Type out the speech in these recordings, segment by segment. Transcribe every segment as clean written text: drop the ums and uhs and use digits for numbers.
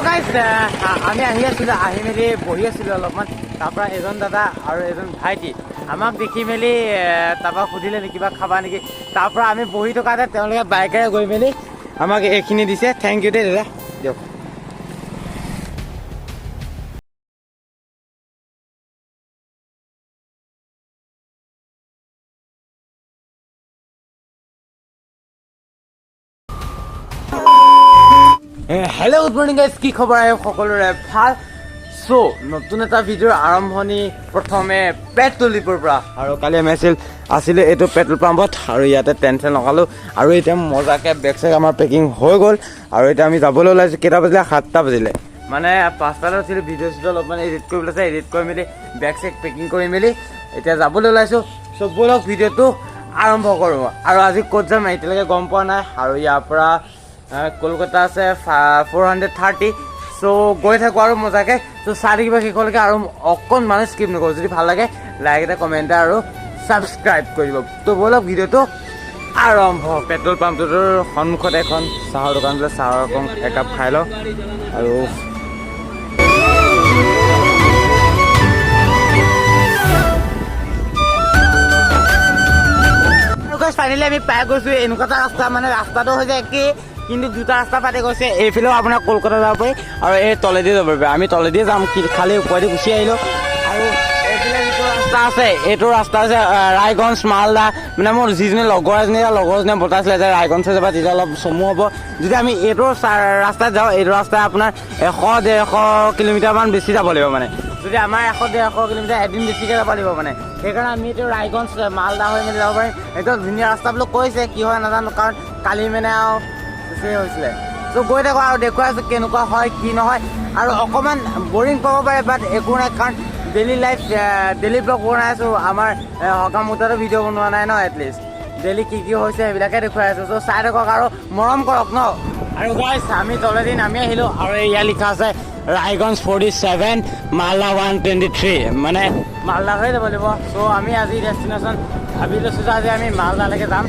Guys আমি আহি আছিলোঁ, আহি মেলি বহি আছিলোঁ অলপমান। তাৰপৰা এজন দাদা আৰু এজন ভাইটি আমাক দেখি মেলি তাৰপৰা সুধিলে নেকি কিবা খাবা নেকি। তাৰপৰা আমি বহি থকাতে তেওঁলোকে বাইকেৰে গৈ মেলি আমাক এইখিনি দিছে। থেংক ইউ দেই দাদা, দিয়ক। হেল্ল' গুড মৰ্ণিং গাইজ, কি খবৰ আহে সকলোৰে ভাল। চ' নতুন এটা ভিডিঅ'ৰ আৰম্ভণি প্ৰথমে পেট্ৰল ডিপোৰ পৰা। আৰু কালি আমি আছিলোঁ এইটো পেট্ৰল পাম্পত, আৰু ইয়াতে টেণ্ট লগালোঁ। আৰু এতিয়া মজাকৈ বেগ চেগ আমাৰ পেকিং হৈ গ'ল। আৰু এতিয়া আমি যাবলৈ ওলাইছোঁ। কেইটা বাজিলে? 7টা বাজিলে। মানে 5টালৈ উঠিলোঁ, ভিডিঅ' চিডিঅ' অলপমান এডিট কৰিবলৈ আছে, এডিট কৰি মেলি বেগ চেগ পেকিং কৰি মেলি এতিয়া যাবলৈ ওলাইছোঁ। চ' ব'লক ভিডিঅ'টো আৰম্ভ কৰোঁ। আৰু আজি ক'ত যাম এতিয়ালৈকে গম পোৱা নাই। আৰু ইয়াৰ পৰা কলকাতা আছে 430। চ' গৈ থাকোঁ আৰু মজাকৈ। চ' চাই থাকিব শেষলৈকে, আৰু অকণমান স্কিপ নকৰোঁ। যদি ভাল লাগে লাইক এটা, কমেণ্ট এটা আৰু ছাবস্ক্ৰাইব কৰি দিব। ত' ব'লক ভিডিঅ'টো আৰম্ভ। পেট্ৰল পাম্পটোৰ সন্মুখত এখন চাহৰ দোকান বোলে, চাহৰ একাপ খাই লওঁ। আৰু ফাইনেলি আমি পাই গৈছোঁ এনেকুৱা এটা ৰাস্তা। মানে ৰাস্তাটো হৈছে একেই, কিন্তু দুটা ৰাস্তা পাতি গৈছে। এইফালেও আপোনাৰ কলকাতা যাব পাৰি, আৰু এই তলেদি যাব পাৰি। আমি তলেদিয়ে যাম, খালি ওপৰেদি গুচি আহিলোঁ। আৰু এইফালে যিটো ৰাস্তা আছে, এইটো ৰাস্তা হৈছে ৰায়গঞ্জ মালদা। মানে মোৰ যিজনী লগৰজনীয়ে বতাইছিলে যে ৰায়গঞ্জে যাবা, তেতিয়া অলপ চমু হ'ব। যদি আমি এইটো ৰাস্তাত যাওঁ, এইটো ৰাস্তাই আপোনাৰ 100-150 কিলোমিটাৰমান বেছি যাব লাগিব। মানে যদি আমাৰ 100-150 কিলোমিটাৰ এদিন বেছিকৈ যাব লাগিব। মানে সেইকাৰণে আমি এইটো ৰায়গঞ্জ মালদা হৈ মেলি যাব পাৰিম। একদম ধুনীয়া ৰাস্তা বুলি কৈছে, কি হয় নাজানো, কাৰণ কালি মানে আৰু হৈছিলে। চ' গৈ থাকোঁ আৰু দেখুৱাই আছোঁ কেনেকুৱা হয় কি নহয়। আৰু অকণমান বৰিং পাব পাৰে, বাট একো নাই, কাৰণ ডেইলি লাইফ ডেইলি ব্লগ বনাই আছোঁ। আমাৰ সকামতো ভিডিঅ' বনোৱা নাই ন, এটলিষ্ট ডেইলি কি কি হৈছে সেইবিলাকে দেখুৱাই আছোঁ। চ' চাই থাকক আৰু মৰম কৰক ন। আৰু গাইজ আমি তলেদি নামি আহিলোঁ, আৰু ইয়াত লিখা আছে ৰায়গঞ্জ 47, মালদা 123, মানে মালদা হৈ যাব লাগিব। চ' আমি আজি ডেষ্টিনেশ্যন ভাবি লৈছোঁ যে আজি আমি মালদালৈকে যাম,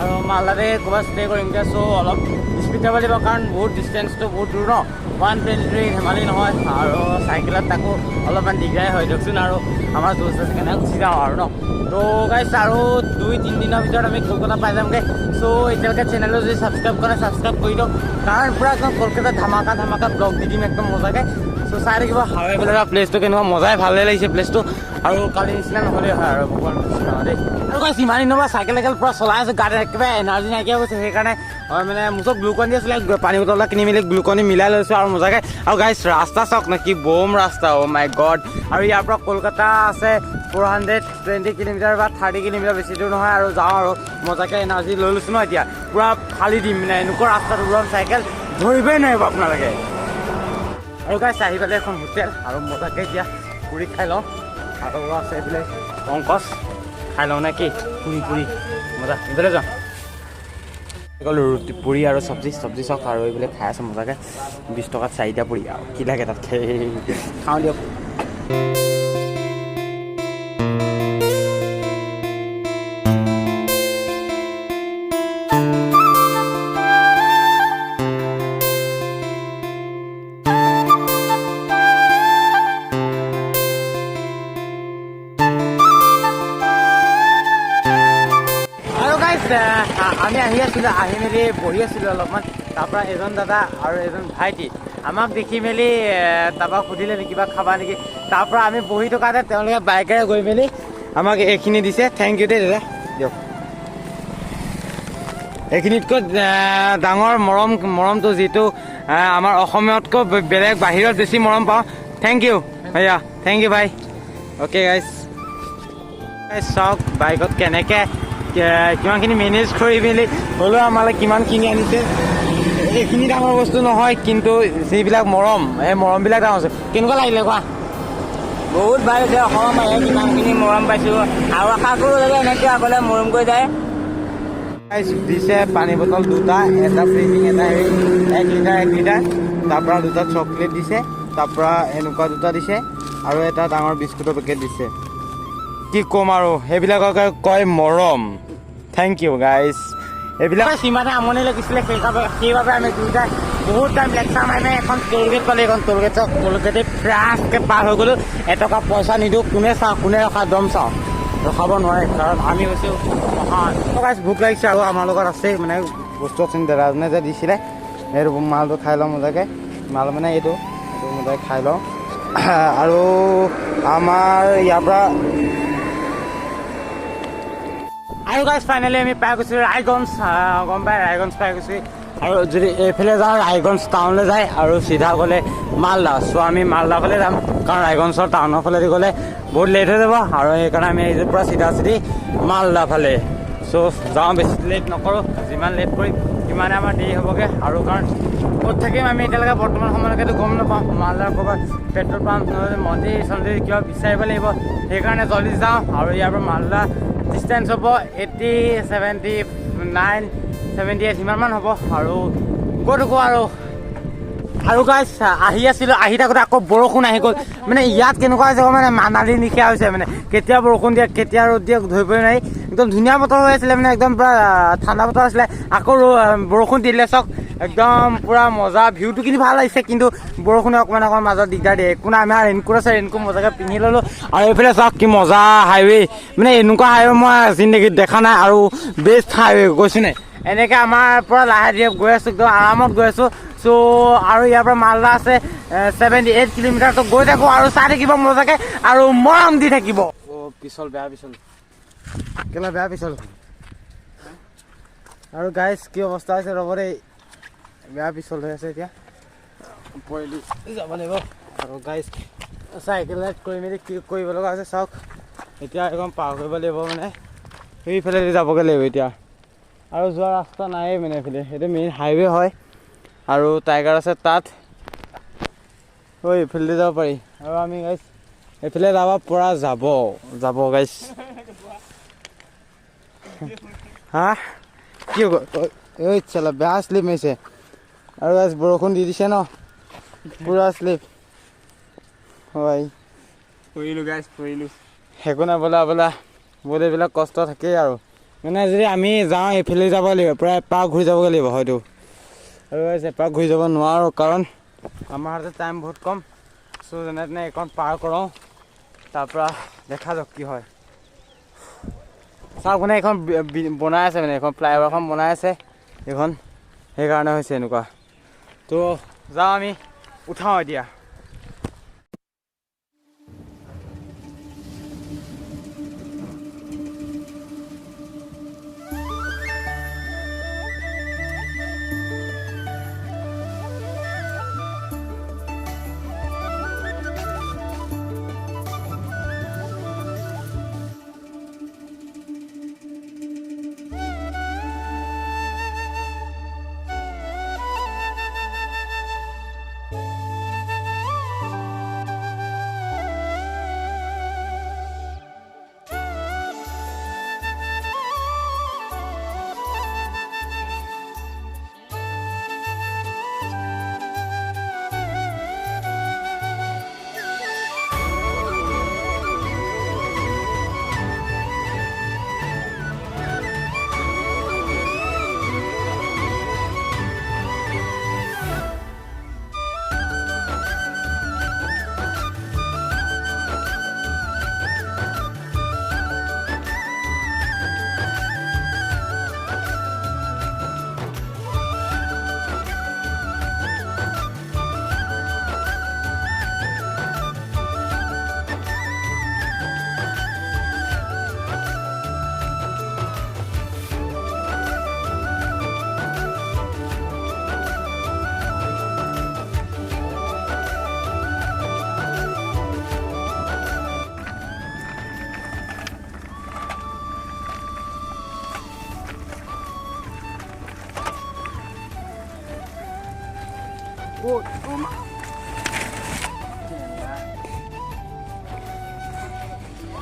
আৰু মালদাতে ক'ৰবাত ষ্টে কৰিমগৈ। চ' অলপ স্পীড যাব লাগিব, কাৰণ বহুত ডিষ্টেঞ্চটো বহুত দূৰ ন, 123 ধেমালি নহয়। আৰু চাইকেলত তাকো অলপমান দিগদাৰ হয় দিয়কচোন, আৰু আমাৰ জোচ আছে কাৰণে গুচি যাওঁ আৰু ন। তো গাইজ আৰু 2-3 দিনৰ ভিতৰত আমি কলকাতা পাই যামগৈ। চ' এতিয়ালৈকে চেনেলটো যদি ছাবস্ক্ৰাইব কৰে ছাবস্ক্ৰাইব কৰি দিয়ক, কাৰণ পূৰা একদম কলকাতা ধামাকা ব্লগ দি দিম একদম মজাকৈ। চ' চাই থাকিব। হাৱে পেলা প্লেচটো কেনেকুৱা মজাই, ভালেই লাগিছে প্লেচটো। আৰু কালি নিচিনা নহ'লেই হয় আৰু ভগৱান নিচিনা দেই। আৰু গাইজ ইমান দিনৰ পৰা চাইকেল পূৰা চলাই আছোঁ, গাত একেবাৰে এনাৰ্জি নাইকিয়া গৈছে। সেইকাৰণে মানে মোৰ চব গ্লুকন দি আছিলে, পানী বটল এটা কিনি মেলি গ্লুকন দি মিলাই লৈছোঁ আৰু মজাকৈ। আৰু গাইজ ৰাস্তা চাওক না, কি বম ৰাস্তা, অ' মাই গড। আৰু ইয়াৰ পৰা কলকাতা আছে 420 কিলোমিটাৰ বা 30 কিলোমিটাৰ, বেছি দূৰ নহয়। আৰু যাওঁ আৰু মজাকৈ এনাৰ্জি লৈ লৈছোঁ ন, এতিয়া পূৰা ফালি দিম। মানে এনেকুৱা ৰাস্তাত উৰাম চাইকেল, ধৰিবই নোৱাৰিব আপোনালোকে। আৰু গাইজ আহি পেলাই এখন হোটেল, আৰু মজাকৈ এতিয়া পুৰি খাই লওঁ। আৰু আছে এইফালে পংকজ, খাই লওঁ নে কি? পুৰি মজা, এইফালে যাওঁ। গ'লো ৰুটি, পুৰি আৰু চব্জি চাওক, আৰু এইবিলাক খাই আছোঁ মজাকৈ। 20 টকাত 4টা পুৰি, আৰু কি লাগে তাত খাওঁ দিয়ক। আমি আহি আছিলোঁ, আহি মেলি বহি আছিলোঁ অলপমান। তাৰপৰা এজন দাদা আৰু এজন ভাইটি আমাক দেখি মেলি তাৰপৰা সুধিলে নেকি কিবা খাবা নেকি। তাৰপৰা আমি বহি থকাতে তেওঁলোকে বাইকেৰে গৈ মেলি আমাক এইখিনি দিছে। থেংক ইউ দেই দাদা, দিয়ক। এইখিনিতকৈ ডাঙৰ মৰমটো যিটো আমাৰ অসমীয়াতকৈ বেলেগ বাহিৰত বেছি মৰম পাওঁ। থেংক ইউ ভাইয়া, থেংক ইউ ভাই। অ'কে গাইজ চাওক বাইকত কেনেকৈ কিমানখিনি মেনেজ কৰি মেলি হ'লেও আমালৈ কিমানখিনি আনিছে। এইখিনি ডাঙৰ বস্তু নহয়, কিন্তু যিবিলাক মৰম, এই মৰমবিলাক ডাঙৰ আছে। কেনেকুৱা লাগিলে কোৱা? বহুত ভাল হৈছে। অসমৰ মানুহে কিমানখিনি মৰম পাইছোঁ, আৰু আশা কৰোঁ যাতে এনেকৈ আগলৈ মৰম কৰি যায়। দিছে পানী বটল 2টা, এটা ফ্ৰিজিং, এটা হেৰি 1 লিটাৰ। তাৰপৰা 2টা চকলেট দিছে, তাৰপৰা এনেকুৱা 2টা দিছে, আৰু এটা ডাঙৰ বিস্কুটৰ পেকেট দিছে। কি ক'ম আৰু, সেইবিলাককে কয় মৰম। Thank you guys. এইবিলাক সিমানে আমনি লাগিছিলে, সেইবাবে আমি 2টাই বহুত টাইম লেকচাৰ মাৰি এখন টোলগেট পালে এখন টোলগেটে ফ্ৰাছকৈ পাৰ হৈ গ'লোঁ এটকা পইচা নিদিওঁ কোনে চাওঁ কোনে ৰখা দম চাওঁ ৰখাব নোৱাৰে কাৰণ আমি হৈছোঁ মহান ভোক লাগিছে আৰু আমাৰ লগত আছে মানে বস্তু আছে দাদাজনে যে দিছিলে এইটো মালটো খাই লওঁ মজাকৈ মাল মানে এইটো মজাকৈ খাই লওঁ আৰু আমাৰ ইয়াৰ পৰা আৰু গাইজ ফাইনেলি আমি পাই গৈছোঁ ৰায়গঞ্জ গম পাই ৰায়গঞ্জ পাই গৈছোঁ আৰু যদি এইফালে যাওঁ ৰায়গঞ্জ টাউনলৈ যায় আৰু চিধা গ'লে মালদা চ' আমি মালদা ফালে যাম কাৰণ ৰায়গঞ্জৰ টাউনৰ ফালেদি গ'লে বহুত লেট হৈ যাব আৰু সেইকাৰণে আমি এইটোৰ পৰা চিধা চিধি মালদা ফালে চ' যাওঁ বেছি লেট নকৰোঁ যিমান লেট কৰিম সিমানে আমাৰ দেৰি হ'বগৈ আৰু কাৰণ ক'ত থাকিম আমি এতিয়ালৈকে বৰ্তমান সময়লৈকেতো গম নাপাওঁ মালদাৰ ক'ৰবাত পেট্ৰল পাম্প নহ'লে মন্দিৰ চন্দিৰ কিবা বিচাৰিব লাগিব সেইকাৰণে জল্দি যাওঁ আৰু ইয়াৰ পৰা মালদা ডিষ্টেঞ্চ হ'ব 80, 79, 78 সিমানমান হ'ব আৰু ক'ত হ'ব আৰু গাইজ আহি আছিলোঁ আহি থাকোঁতে আকৌ বৰষুণ আহি গ'ল মানে ইয়াত কেনেকুৱা হৈছে মানে মানালী নিশা হৈছে মানে কেতিয়া বৰষুণ দিয়ে কেতিয়া ৰ'দ দিয়ে ধৰিবই নোৱাৰি একদম ধুনীয়া বতৰ হৈ আছিলে মানে একদম পূৰা ঠাণ্ডা বতৰ আছিলে আকৌ বৰষুণ দিলে চাওক একদম পূৰা মজা ভিউটো কিন্তু ভাল লাগিছে কিন্তু বৰষুণে অকণমান মাজত দিগদাৰ দিয়ে একো নাই আমাৰ ৰেইনকোট আছে ৰেইনকোট মজাকৈ পিন্ধি ল'লোঁ আৰু এইফালে চাওক কি মজা হাইৱে মানে এনেকুৱা হাইৱে মই জিন্দগীত দেখা নাই আৰু বেষ্ট হাইৱে গৈছোঁ নে এনেকৈ আমাৰ পৰা লাহে ধীৰে গৈ আছোঁ একদম আৰামত গৈ আছোঁ চ' আৰু ইয়াৰ পৰা মালদা আছে 78 কিলোমিটাৰটো গৈ থাকোঁ আৰু চাই থাকিব মজাকৈ আৰু মৰম দি থাকিব পিছল বেয়া পিছল কেলা বেয়া পিছল আৰু গাইজ কি অৱস্থা হৈছে ৰ'ব দেই বেয়া পিছল হৈ আছে এতিয়া পৰিলি যাব লাগিব আৰু গাইজ চাইকেল ৰাইড কৰি মেলি কি কৰিব লগা আছে চাওক এতিয়া একদম পাৰ কৰিব লাগিব মানে সেইফালে যাবগৈ লাগিব এতিয়া আৰু যোৱা ৰাস্তা নায়েই মানে এইফালে সেইটো মেইন হাইৱে হয় আৰু টাইগাৰ আছে তাত এইফালে যাব পাৰি আৰু আমি গাইজ এইফালে যাব পৰা যাব গাইজ হা কি হ'ব এই চালা বেয়া শ্লিপ মাৰিছে আৰু গাইজ বৰষুণ দি দিছে ন পুৰা শ্লিপ হয় পৰিলোঁ গাইজ পৰিলোঁ একো নাই বোলা বোলে এইবিলাক কষ্ট থাকেই আৰু মানে যদি আমি যাওঁ এইফালে যাব লাগিব প্ৰায় এপাক ঘূৰি যাবগৈ লাগিব হয়তো আৰু গাইজ এপাক ঘূৰি যাব নোৱাৰোঁ কাৰণ আমাৰ হাতত টাইম বহুত কম চ' যেনে তেনে এইখন পাৰ কৰোঁ তাৰপৰা দেখা যাওক কি হয় চাওক মানে এইখন বনাই আছে মানে এইখন ফ্লাইঅভাৰখন বনাই আছে এইখন সেইকাৰণে হৈছে এনেকুৱা তো যাওঁ আমি উঠাওঁ এতিয়া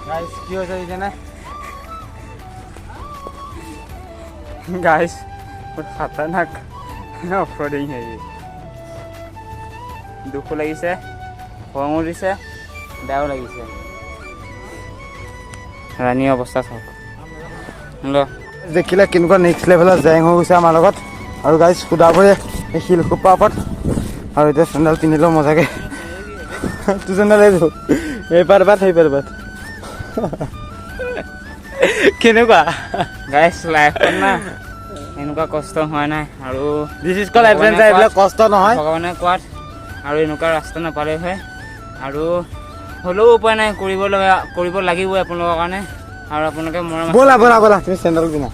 गाइस কি হৈছে জানা गाइस खतरनाक offroading है ये दुख লাগিছে খঙো দিছে দাও লাগিছে ৰাণী অৱস্থা চাওক হেল্ল' দেখিলে কেনেকুৱা নেক্সট লেভেলৰ জেং হৈ গৈছে আমাৰ লগত আৰু গাইস খুদাবৰে এই শিলখোপা ওপৰত আৰু এতিয়া চেণ্ডেল পিন্ধিলেও মজাকৈ তোৰ চেণ্ডেল এইযোৰ এইপাৰ বাট সেইপাৰ বাট কেনেকুৱা গাইছ লাইফত না এনেকুৱা কষ্ট হোৱা নাই আৰু দিছ ইজ কল এডভেঞ্চাৰ এইবিলাক কষ্ট নহয় ভগৱানে কোৱাত আৰু এনেকুৱা ৰাস্তা নাপালে হয় আৰু হ'লেও উপায় নাই কৰিব লাগিবই আপোনালোকৰ কাৰণে আৰু আপোনালোকে মৰম ব'লা ব'লা ব'লা তুমি চেণ্ডেল পিন্ধা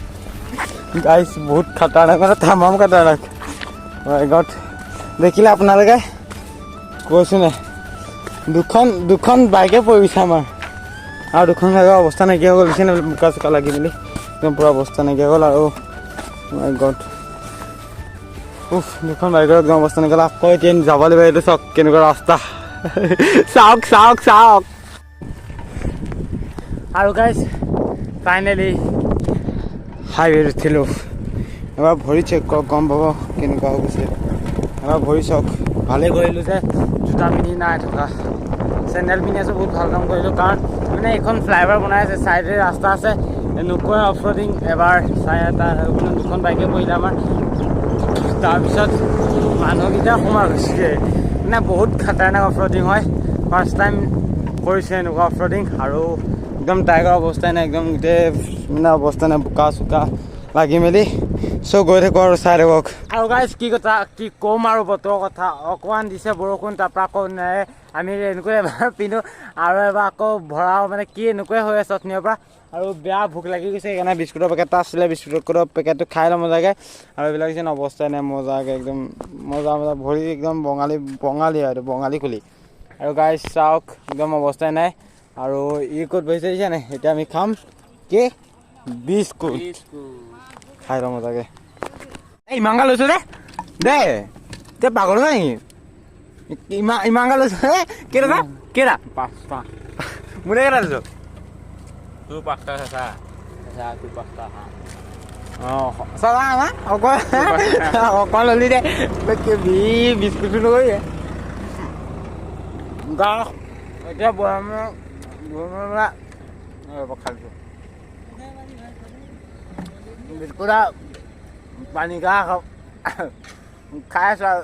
গাইছ বহুত খাটাৰনাক মানে তামাম খাটাৰনাক গড দেখিলে আপোনালোকে কৈছোঁ নে দুখন বাইকে পৰিছে আমাৰ আৰু দুখন বাইকৰ অৱস্থা নাইকিয়া হৈ গ'ল দিছে নে বোকা চোকা লাগি মেলি একদম পূৰা অৱস্থা নাইকিয়া হ'ল আৰু গড দুখন বাইকৰ একদম অৱস্থা নাইকিয়া হ'ল আকৌ এতিয়া যাব লাগিব এইটো চাওক কেনেকুৱা ৰাস্তা চাওক চাওক চাওক আৰু গাইছ ফাইনেলি হাইৱেত উঠিলোঁ এবাৰ ভৰি চেক কৰক গম পাব কেনেকুৱা হৈ গৈছে এবাৰ ভৰি চাওক ভালেই কৰিলোঁ যে জোতা পিন্ধি নাই থকা চেণ্ডেল পিন্ধি আছোঁ বহুত ভাল কাম কৰিলোঁ কাৰণ মানে এইখন ফ্লাইঅভাৰ বনাই আছে ছাইডে ৰাস্তা আছে এনেকুৱা অফৰডিং এবাৰ দুখন বাইকে পৰিলে আমাৰ তাৰপিছত মানুহকেইটা সোমাই গৈছে মানে বহুত খাটাৰনাক অফৰডিং হয় ফাৰ্ষ্ট টাইম কৰিছে এনেকুৱা অফৰডিং আৰু একদম টাইগাৰ অৱস্থাই নাই একদম গোটেই মানে অৱস্থা নাই বোকা চোকা লাগি মেলি চব গৈ থাকোঁ আৰু চাই থাকক আৰু গাইছ কি ক'ম আৰু বতৰৰ কথা অকণমান দিছে বৰষুণ তাৰপৰা আকৌ নাই আমি এনেকৈ এবাৰ পিন্ধোঁ আৰু এবাৰ আকৌ ভৰাও মানে কি এনেকুৱাই হৈ আছে অথনিৰ পৰা আৰু বেয়া ভোক লাগি গৈছে সেইকাৰণে বিস্কুটৰ পেকেট এটা আছিলে বিস্কুটৰ পেকেটটো খাই ল'ম মজাকৈ আৰু এইবিলাক যেন অৱস্থাই নাই মজাকৈ একদম মজা ভৰি একদম বঙালী আৰু বঙালী খুলি আৰু গাইছ চাওক একদম অৱস্থাই নাই আৰু ই ক'ত বহিছে দিছে নাই এতিয়া আমি খাম কি বিস্কুট খাই লওঁ মজাকৈ এই ইমান গাল লৈছোঁ দে এতিয়া পাগল হয় নেকি ইমান গাল লৈছোঁ কেইটা কেইটা 5টা মোৰে কেইটা লৈছোঁ তোৰ 5টা চাচা তোৰ 5টা অঁ চাবা আমাৰ অকণ ল'লি দে বিস্কুটটো নকৰি গা এতিয়া খাইছোঁ বিস্কুট পানী খাই আছোঁ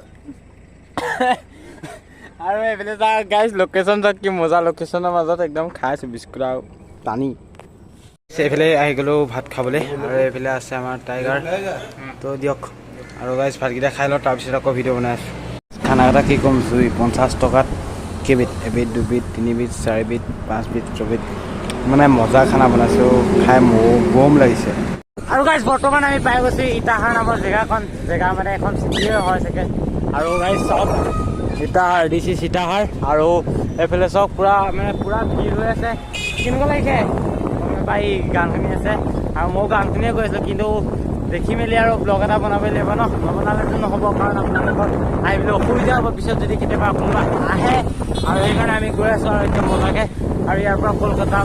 আৰু এইফালে তাৰ গাইছ লোকেশ্যন চাওক কি মজা লোকেশ্যনৰ মাজত একদম খাই আছোঁ বিস্কুট আৰু পানী এইফালে আহি গ'লোঁ ভাত খাবলৈ আৰু এইফালে আছে আমাৰ টাইগাৰ তো দিয়ক আৰু গাইছ ভাতকেইটা খাই লওঁ তাৰপিছত আকৌ ভিডিঅ' বনাই আছোঁ খানাকেইটা কি ক'ম 50 টকাত কেইবিধ এবিধ দুবিধ তিনিবিধ চাৰিবিধ 5 বিধ 6 বিধ মানে মজা খানা বনাইছোঁ খাই বম লাগিছে আৰু গাইছ বৰ্তমান আমি পাই গৈছোঁ ইটাহাৰ নামৰ জেগা মানে এখন চিটিয়ে হয় চাগে আৰু গাইছ চব ইটাহাৰ দিছে ইটাহাৰ আৰু এইফালে চব পূৰা ভিৰ হৈ আছে কেনেকুৱা লাগিছে পাই গান শুনি আছে আৰু ময়ো গান শুনিয়ে গৈ আছোঁ কিন্তু দেখি মেলি আৰু ব্লগ এটা বনাব লাগিব নবনালেতো নহ'ব কাৰণ আপোনালোকৰ আহিবলৈ অসুবিধা হ'ব পিছত যদি কেতিয়াবা কোনোবা আহে আৰু সেইকাৰণে আমি গৈ আছোঁ আৰু একদম মজাকৈ আৰু ইয়াৰ পৰা কলকাতা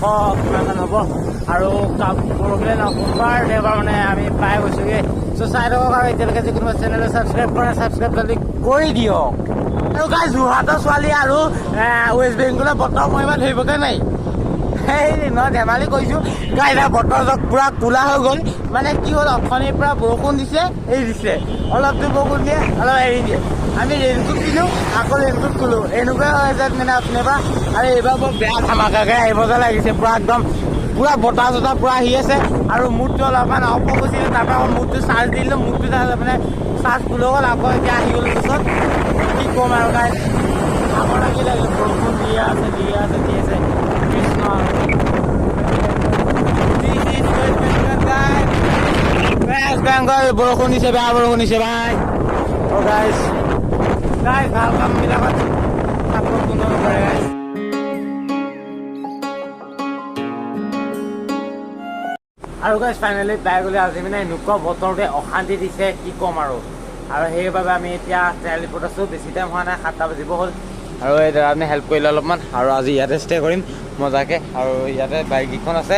300 কিমানমান হ'ব আৰু পৰহিলে সোমবাৰ দেওবাৰ মানে আমি পাই গৈছোঁগৈ চ' চাই থাকক আৰু এতিয়ালৈকে যদি কোনোবা চেনেলটো ছাবস্ক্ৰাইব কৰে ছাবস্ক্ৰাইব জলদি কৰি দিয়ক আৰু গাইছ যোৰহাটৰ ছোৱালী আৰু ৱেষ্ট বেংগলৰ বতৰ মই ইমান ধৰিবগৈ নাই সেই নহয় ধেমালি কৰিছোঁ গাইছ বতৰ পূৰা ক'লা হৈ গ'ল মানে কি হ'ল অথনিৰ পৰা বৰষুণ দিছে এৰি দিছে অলপ দূৰ বৰষুণ দিয়ে অলপ এৰি দিয়ে আমি ৰেইনকোট কিনো আকৌ ৰেইনকোট খোলোঁ এনেকুৱাই হৈ আছে মানে আপোনাৰ পৰা আৰু এইবাৰ বৰ বেয়া ধামাকাকৈ আহিব যেন লাগিছে পূৰা একদম পূৰা বতাহ চতাহ পূৰা আহি আছে আৰু মুডটো অলপমান অফ হৈ গৈছিলে তাৰপৰা আকৌ মুডটো চাৰ্জ দিলোঁ মুডটো মানে চাৰ্জ ফুল হৈ গ'ল আকৌ এতিয়া আহি গ'ল পিছত কি ক'ম আৰু গাইছ আকৌ লাগি লাগিল বৰষুণ দি আছে কৃষ্ণ ৱেষ্ট বেংগল বৰষুণ দিছে বেয়া বৰষুণ দিছে ভাই অ' গাইছ ভাল কামবিলাকত ছাপোৰ্ট কোনো নকৰে গাইছ আৰু গাইছ ফাইনেলি পাই গ'লে আজি মানে এনেকুৱা বতৰতে অশান্তি দিছে কি ক'ম আৰু সেইবাবে আমি এতিয়া ট্ৰেইলপত আছোঁ বেছি টাইম হোৱা নাই 7টা বাজিব হ'ল আৰু এই দাদাজনে হেল্প কৰিলে অলপমান আৰু আজি ইয়াতে ষ্টে কৰিম মজাকৈ আৰু ইয়াতে বাইককেইখন আছে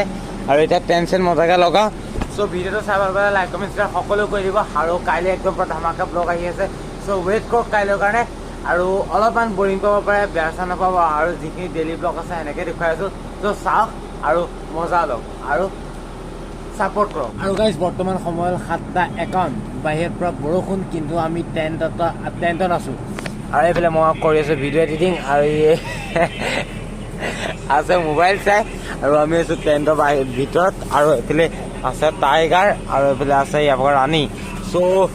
আৰু এতিয়া টেনশ্যন মজাকৈ লগাওঁ চ' ভিডিঅ'টো চাই ভাল পালে লাইক কমেণ্ট শ্বেয়াৰ সকলো কৰি দিব আৰু কাইলৈ একদম পুৰা ধামাকা ব্লগ আহি আছে চ' ৱেইট কৰক কাইলৈৰ কাৰণে আৰু অলপমান বৰিং পাব পাৰে বেয়া চেয়া নাপাব আৰু যিখিনি ডেইলি ব্লগ আছে সেনেকৈ দেখুৱাই আছোঁ চ' চাওক আৰু মজা লওক আৰু ছাপোৰ্ট কৰক আৰু গাইছ বৰ্তমান সময় 7টা 51 বাহিৰত পৰা বৰষুণ, কিন্তু আমি টেণ্টত আছোঁ। আৰু এইফালে মই কৰি আছোঁ ভিডিঅ' এডিটিং, আৰু আছে মোবাইল চাই, আৰু আমি আছোঁ টেণ্টৰ ভিতৰত। আৰু এইফালে আছে টাইগাৰ, আৰু এইফালে আছে ইয়াৰ পৰা ৰাণী। চ'